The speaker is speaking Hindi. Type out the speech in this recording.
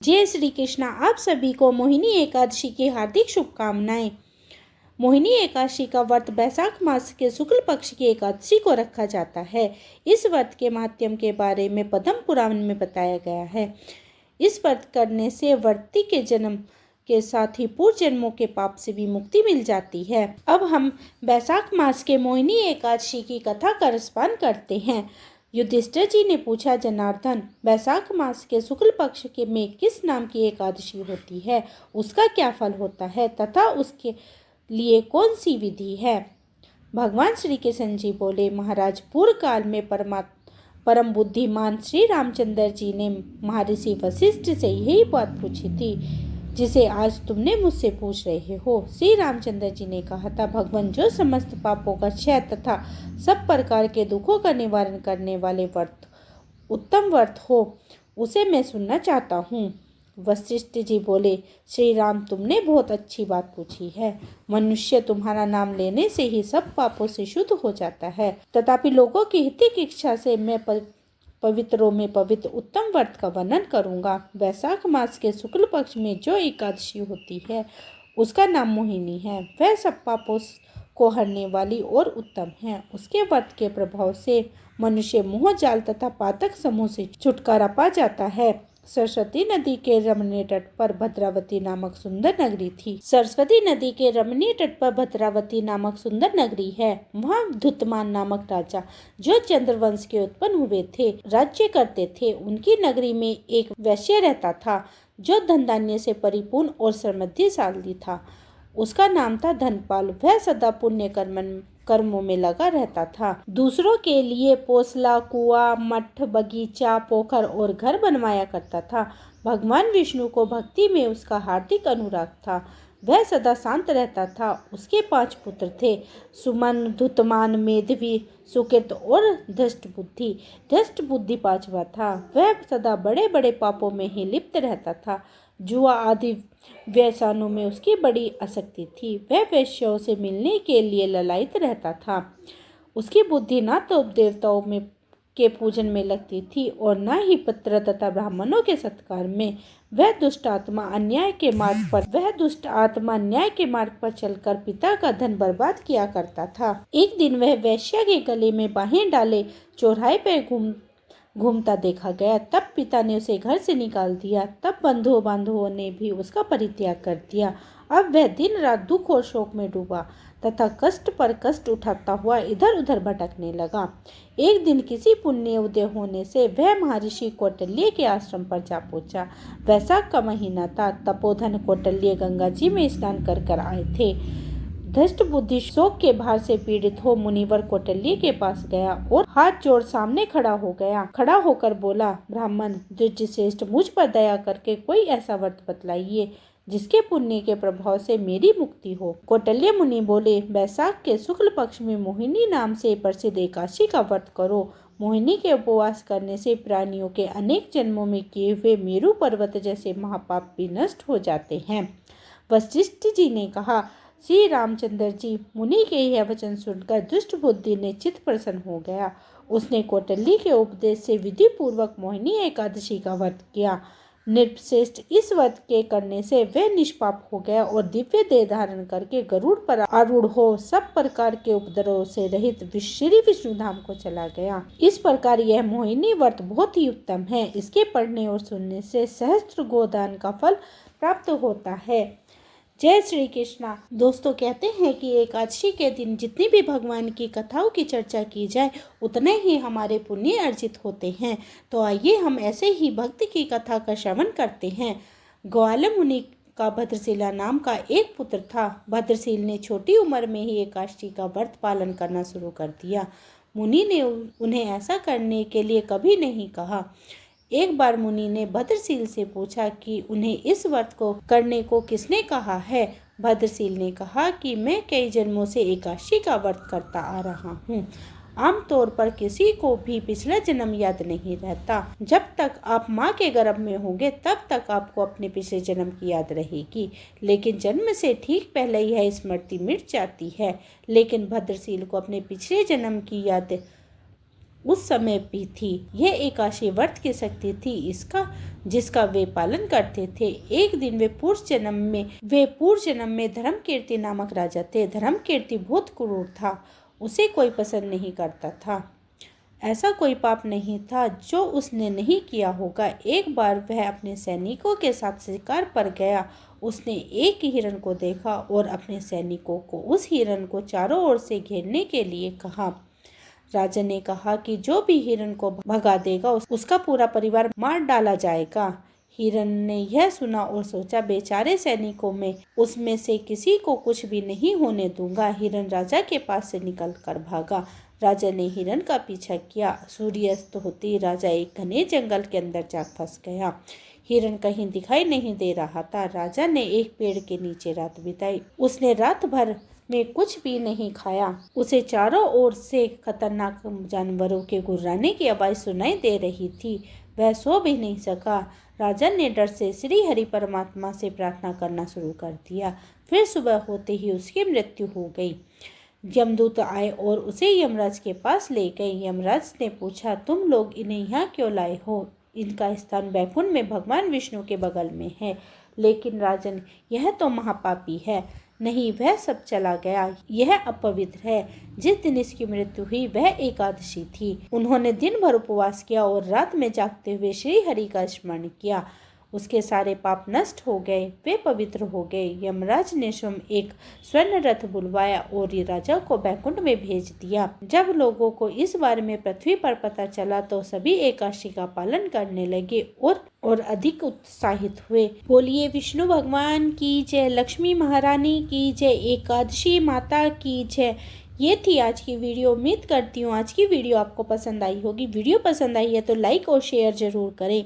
जय श्री कृष्णा। आप सभी को मोहिनी एकादशी की हार्दिक शुभकामनाएं। मोहिनी एकादशी का व्रत वैशाख मास के शुक्ल पक्ष की एकादशी को रखा जाता है। इस व्रत के महात्म्य के बारे में पद्म पुराण में बताया गया है। इस व्रत करने से व्रती के जन्म के साथ ही पूर्व जन्मों के पाप से भी मुक्ति मिल जाती है। अब हम वैशाख मास के मोहिनी एकादशी की कथा का रसपान करते हैं। युधिष्ठिर जी ने पूछा, जनार्दन, वैशाख मास के शुक्ल पक्ष के में किस नाम की एकादशी होती है, उसका क्या फल होता है तथा उसके लिए कौन सी विधि है? भगवान श्री कृष्ण जी बोले, महाराज, पूर्व काल में परम बुद्धिमान श्री रामचंद्र जी ने महर्षि वशिष्ठ से यही बात पूछी थी जिसे आज तुमने मुझसे पूछ रहे हो। श्री रामचंद्र जी ने कहा था, भगवान, जो समस्त पापों का क्षय तथा सब प्रकार के दुखों का निवारण करने वाले व्रत उत्तम व्रत हो, उसे मैं सुनना चाहता हूँ। वशिष्ठ जी बोले, श्री राम, तुमने बहुत अच्छी बात पूछी है। मनुष्य तुम्हारा नाम लेने से ही सब पापों से शुद्ध हो जाता है, तथापि लोगों की हित की इच्छा से मैं पवित्रों में पवित्र उत्तम व्रत का वर्णन करूंगा। वैशाख मास के शुक्ल पक्ष में जो एकादशी होती है उसका नाम मोहिनी है। वह सब पापों को हरने वाली और उत्तम है। उसके व्रत के प्रभाव से मनुष्य मोह जाल तथा पातक समूह से छुटकारा पा जाता है। सरस्वती नदी के रमणीय तट पर भद्रावती नामक सुंदर नगरी थी। सरस्वती नदी के रमणीय तट पर भद्रावती नामक सुंदर नगरी है। वहाँ धुतमान नामक राजा, जो चंद्रवंश के उत्पन्न हुए थे, राज्य करते थे। उनकी नगरी में एक वैश्य रहता था जो धन धान्य से परिपूर्ण और समृद्धिशाली था। उसका नाम था धनपाल। वह सदा पुण्य कर्मों में लगा रहता था। दूसरों के लिए पोसला, कुआं, मठ, बगीचा, पोखर और घर बनवाया करता था। भगवान विष्णु को भक्ति में उसका हार्दिक अनुराग था। वह सदा शांत रहता था। उसके 5 पुत्र थे, सुमन, धुतमान, मेधवी, सुकृत और धष्टबुद्धि। धष्टबुद्धि 5वां था। वह सदा बड़े बड़े पापों में ही लिप्त रहता था। जुआ आदि व्यसनों में उसकी बड़ी आसक्ति थी। वह वेश्याओं से मिलने के लिए ललायित रहता था। उसकी बुद्धि न तो देवताओं में के पूजन में लगती थी और न ही पितृ तथा ब्राह्मणों के सत्कार में। वह दुष्ट आत्मा अन्याय के मार्ग पर चलकर पिता का धन बर्बाद किया करता था। एक दिन वह वेश्या के गले में बाहें डाले चौराहे पर घूमता देखा गया। तब पिता ने उसे घर से निकाल दिया। तब बंधुओं बांधवों ने भी उसका परित्याग कर दिया। अब वह दिन रात दुख और शोक में डूबा तथा कष्ट पर कष्ट उठाता हुआ इधर उधर भटकने लगा। एक दिन किसी पुण्य उदय होने से वह महर्षि कौटिल्य के आश्रम पर जा पहुंचा। वैशाख का महीना था। तपोधन कौटिल्य गंगा जी में स्नान कर आए थे। धष्ट बुद्धि शोक के भार से पीड़ित हो मुनिवर कौटिल्य के पास गया और हाथ जोड़ सामने खड़ा होकर बोला, ब्राह्मण द्विजश्रेष्ठ, मुझ पर दया करके कोई ऐसा व्रत बतलाइए जिसके पुण्य के प्रभाव से मेरी मुक्ति हो। कौटिल्य मुनि बोले, वैशाख के शुक्ल पक्ष में मोहिनी नाम से प्रसिद्ध एकादशी का व्रत करो। मोहिनी के उपवास करने से प्राणियों के अनेक जन्मों में किए हुए मेरु पर्वत जैसे महापाप भी नष्ट हो जाते हैं। वशिष्ठ जी ने कहा, श्री रामचंद्र जी, मुनि के यह वचन सुनकर दुष्ट बुद्धि ने चित्त प्रसन्न हो गया। उसने कौटिल्य के उपदेश से विधि पूर्वक मोहिनी एकादशी का व्रत किया। निर्श्रेष्ठ इस व्रत के करने से वह निष्पाप हो गया और दिव्य देह धारण करके गरुड़ पर आरूढ़ हो सब प्रकार के उपद्रव से रहित श्री विष्णु धाम को चला गया। इस प्रकार यह मोहिनी व्रत बहुत ही उत्तम है। इसके पढ़ने और सुनने से सहस्त्र गोदान का फल प्राप्त होता है। जय श्री कृष्णा। दोस्तों, कहते हैं कि एकादशी के दिन जितनी भी भगवान की कथाओं की चर्चा की जाए उतने ही हमारे पुण्य अर्जित होते हैं। तो आइए हम ऐसे ही भक्ति की कथा का श्रवण करते हैं। ग्वाल मुनि का भद्रशिला नाम का एक पुत्र था। भद्रशील ने छोटी उम्र में ही एकादशी का व्रत पालन करना शुरू कर दिया। मुनि ने उन्हें ऐसा करने के लिए कभी नहीं कहा। एक बार मुनि ने भद्रशील से पूछा कि उन्हें इस व्रत को करने को किसने कहा है। भद्रशील ने कहा कि मैं कई जन्मों से एकादशी का व्रत करता आ रहा हूँ। आमतौर पर किसी को भी पिछला जन्म याद नहीं रहता। जब तक आप माँ के गर्भ में होंगे तब तक आपको अपने पिछले जन्म की याद रहेगी, लेकिन जन्म से ठीक पहले यह स्मृति मिट जाती है। लेकिन भद्रशील को अपने पिछले जन्म की याद उस समय भी थी। यह एकादशी व्रत की शक्ति थी जिसका वे पालन करते थे। एक दिन वे पूर्व जन्म में धर्मकीर्ति नामक राजा थे। धर्मकीर्ति बहुत क्रूर था, उसे कोई पसंद नहीं करता था। ऐसा कोई पाप नहीं था जो उसने नहीं किया होगा। एक बार वह अपने सैनिकों के साथ शिकार पर गया। उसने एक हिरण को देखा और अपने सैनिकों को उस हिरण को चारों ओर से घेरने के लिए कहा। राजा ने कहा कि जो भी हिरण को भगा देगा उसका पूरा परिवार मार डाला जाएगा। हिरण ने यह सुना और सोचा, बेचारे सैनिकों में उसमें से किसी को कुछ भी नहीं होने दूंगा। हिरण राजा के पास से निकल कर भागा। राजा ने हिरण का पीछा किया। सूर्यास्त होते राजा एक घने जंगल के अंदर जा फंस गया। हिरण कहीं दिखाई नहीं दे रहा था। राजा ने एक पेड़ के नीचे रात बिताई। उसने रात भर में कुछ भी नहीं खाया। उसे चारों ओर से खतरनाक जानवरों के गुर्राने की आवाज सुनाई दे रही थी। वह सो भी नहीं सका। राजा ने डर से श्री हरि परमात्मा से प्रार्थना करना शुरू कर दिया। फिर सुबह होते ही उसकी मृत्यु हो गई। यमदूत आए और उसे यमराज के पास ले गए। यमराज ने पूछा, तुम लोग इन्हें यहाँ क्यों लाए हो? इनका स्थान वैकुंठ में भगवान विष्णु के बगल में है। लेकिन राजन, यह तो महापापी है। नहीं, वह सब चला गया। यह अपवित्र है। जिस दिन इसकी मृत्यु हुई वह एकादशी थी। उन्होंने दिन भर उपवास किया और रात में जागते हुए श्री हरि का स्मरण किया। उसके सारे पाप नष्ट हो गए, वे पवित्र हो गए। यमराज ने स्वयं एक स्वर्ण रथ बुलवाया और ये राजा को बैकुंठ में भेज दिया। जब लोगों को इस बारे में पृथ्वी पर पता चला तो सभी एकादशी का पालन करने लगे और अधिक उत्साहित हुए। बोलिए विष्णु भगवान की जय, लक्ष्मी महारानी की जय, एकादशी माता की जय। ये थी आज की वीडियो। उम्मीद करती हूँ आज की वीडियो आपको पसंद आई होगी। वीडियो पसंद आई है तो लाइक और शेयर जरूर करें।